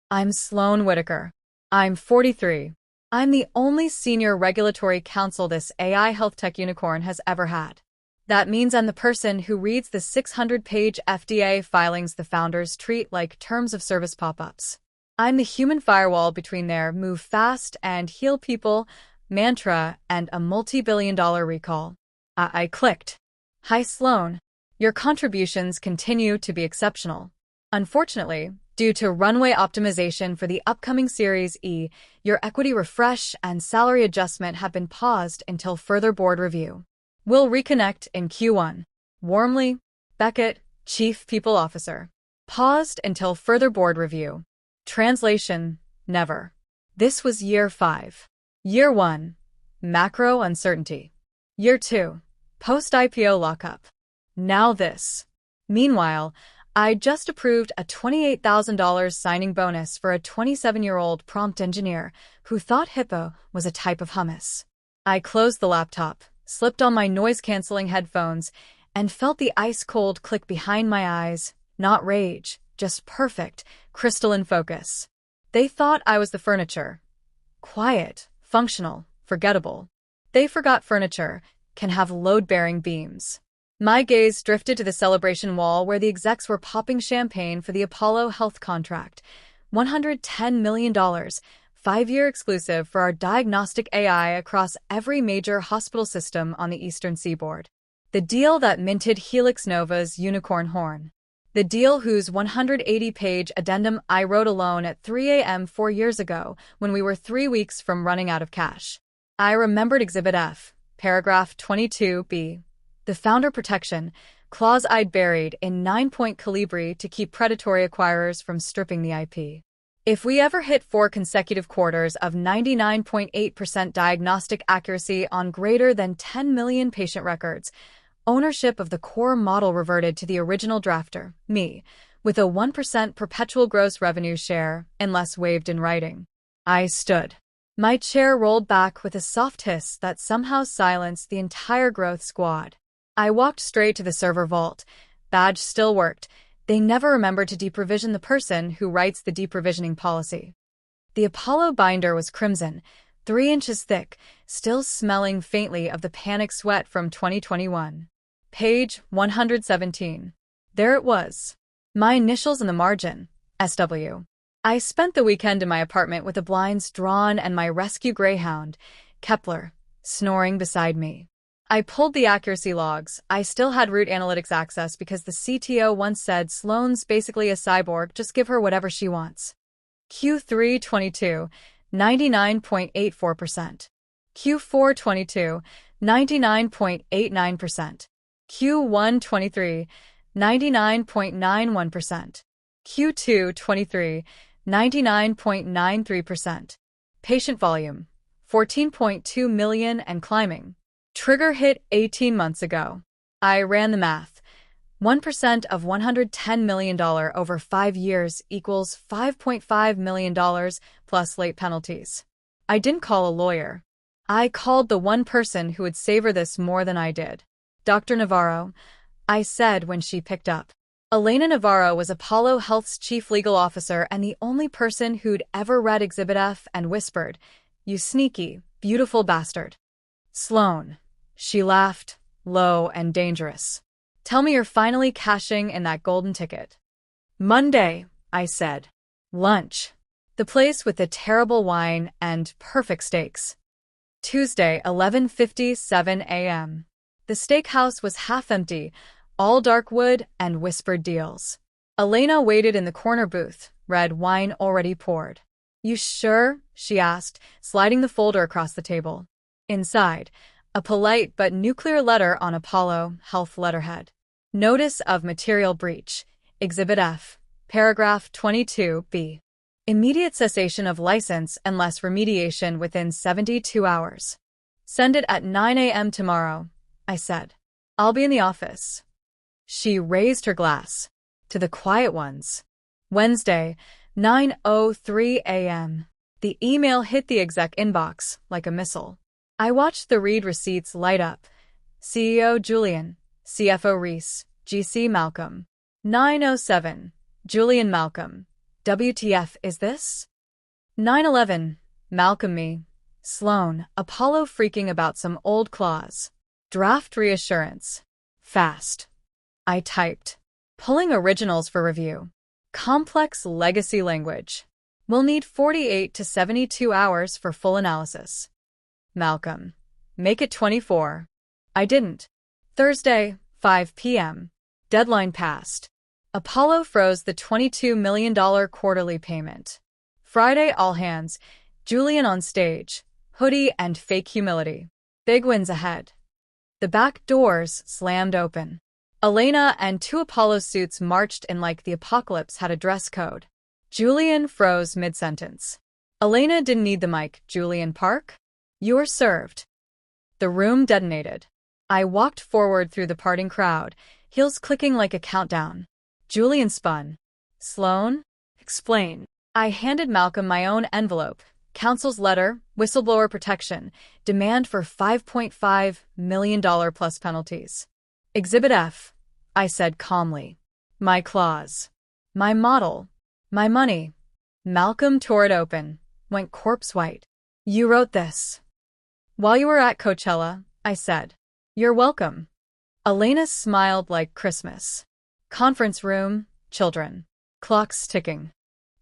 I'm Sloan Whitaker. I'm 43. I'm the only senior regulatory counsel this AI health tech unicorn has ever had. That means I'm the person who reads the 600-page FDA filings the founders treat like terms of service pop-ups. I'm the human firewall between their move fast and heal people mantra and a multi-billion-dollar recall. I clicked. Hi, Sloan. Your contributions continue to be exceptional. Unfortunately, due to runway optimization for the upcoming Series E, your equity refresh and salary adjustment have been paused until further board review. We'll reconnect in Q1. Warmly, Beckett, Chief People Officer. Paused until further board review. Translation: never. This was year 5. Year 1, macro uncertainty. Year 2, post-IPO lockup. Now this. Meanwhile, I just approved a $28,000 signing bonus for a 27-year-old prompt engineer who thought hippo was a type of hummus. I closed the laptop, slipped on my noise-canceling headphones, and felt the ice-cold click behind my eyes. Not rage, just perfect, crystalline focus. They thought I was the furniture. Quiet, functional, forgettable. They forgot furniture can have load-bearing beams. My gaze drifted to the celebration wall where the execs were popping champagne for the Apollo Health contract. $110 million, 5-year exclusive for our diagnostic AI across every major hospital system on the Eastern Seaboard. The deal that minted Helix Nova's unicorn horn. The deal whose 180-page addendum I wrote alone at 3 a.m. 4 years ago when we were 3 weeks from running out of cash. I remembered Exhibit F, paragraph 22b. The founder protection clause I'd buried in 9-point Calibri to keep predatory acquirers from stripping the IP. If we ever hit 4 consecutive quarters of 99.8% diagnostic accuracy on greater than 10 million patient records, ownership of the core model reverted to the original drafter, me, with a 1% perpetual gross revenue share, unless waived in writing. I stood. My chair rolled back with a soft hiss that somehow silenced the entire growth squad. I walked straight to the server vault. Badge still worked. They never remembered to deprovision the person who writes the deprovisioning policy. The Apollo binder was crimson, 3 inches thick, still smelling faintly of the panic sweat from 2021. Page 117. There it was. My initials in the margin, SW. I spent the weekend in my apartment with the blinds drawn and my rescue greyhound, Kepler, snoring beside me. I pulled the accuracy logs. I still had root analytics access because the CTO once said Sloan's basically a cyborg, just give her whatever she wants. Q3 22, 99.84%. Q4 22, 99.89%. Q1 23, 99.91%. Q2 23, 99.93%. Patient volume, 14.2 million and climbing. Trigger hit 18 months ago. I ran the math. 1% of $110 million over 5 years equals $5.5 million plus late penalties. I didn't call a lawyer. I called the one person who would savor this more than I did. Dr. Navarro, I said when she picked up. Elena Navarro was Apollo Health's chief legal officer and the only person who'd ever read Exhibit F and whispered, "You sneaky, beautiful bastard." Sloan. She laughed, low and dangerous. Tell me you're finally cashing in that golden ticket. Monday, I said. Lunch. The place with the terrible wine and perfect steaks. Tuesday, 11:57 a.m. The steakhouse was half empty, all dark wood and whispered deals. Elena waited in the corner booth, red wine already poured. You sure? She asked, sliding the folder across the table. Inside, a polite but nuclear letter on Apollo Health letterhead. Notice of material breach. Exhibit F. Paragraph 22b. Immediate cessation of license unless remediation within 72 hours. Send it at 9 a.m. tomorrow, I said. I'll be in the office. She raised her glass. To the quiet ones. Wednesday, 9:03 a.m. The email hit the exec inbox like a missile. I watched the read receipts light up. CEO Julian, CFO Reese, GC Malcolm. 9:07. Julian Malcolm. WTF is this? 9/11, Malcolm me. Sloan, Apollo freaking about some old clause. Draft reassurance. Fast. I typed. Pulling originals for review. Complex legacy language. We'll need 48 to 72 hours for full analysis. Malcolm. Make it 24. I didn't. Thursday, 5 p.m. Deadline passed. Apollo froze the $22 million quarterly payment. Friday, all hands. Julian on stage. Hoodie and fake humility. Big wins ahead. The back doors slammed open. Elena and 2 Apollo suits marched in like the apocalypse had a dress code. Julian froze mid-sentence. Elena didn't need the mic. Julian Park? You're served. The room detonated. I walked forward through the parting crowd, heels clicking like a countdown. Julian spun. Sloan? Explain. I handed Malcolm my own envelope. Counsel's letter, whistleblower protection, demand for $5.5 million plus penalties. Exhibit F, I said calmly. My clause. My model. My money. Malcolm tore it open, went corpse white. You wrote this. While you were at Coachella, I said. You're welcome. Elena smiled like Christmas. Conference room, children. Clocks ticking.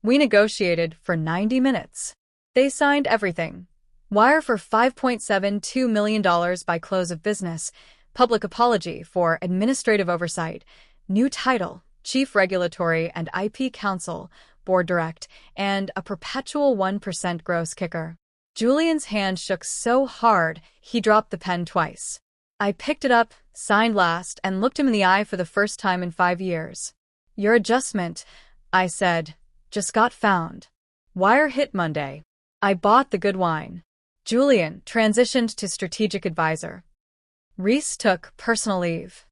We negotiated for 90 minutes. They signed everything. Wire for $5.72 million by close of business. Public apology for administrative oversight. New title, Chief Regulatory and IP Counsel, Board Direct, and a perpetual 1% gross kicker. Julian's hand shook so hard, he dropped the pen twice. I picked it up, signed last, and looked him in the eye for the first time in 5 years. Your adjustment, I said, just got found. Wire hit Monday. I bought the good wine. Julian transitioned to strategic advisor. Reese took personal leave.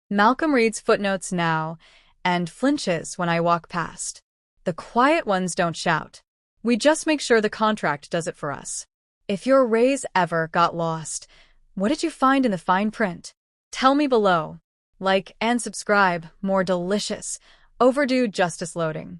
Malcolm reads footnotes now and flinches when I walk past. The quiet ones don't shout. We just make sure the contract does it for us. If your raise ever got lost, what did you find in the fine print? Tell me below. Like and subscribe, more delicious, overdue justice loading.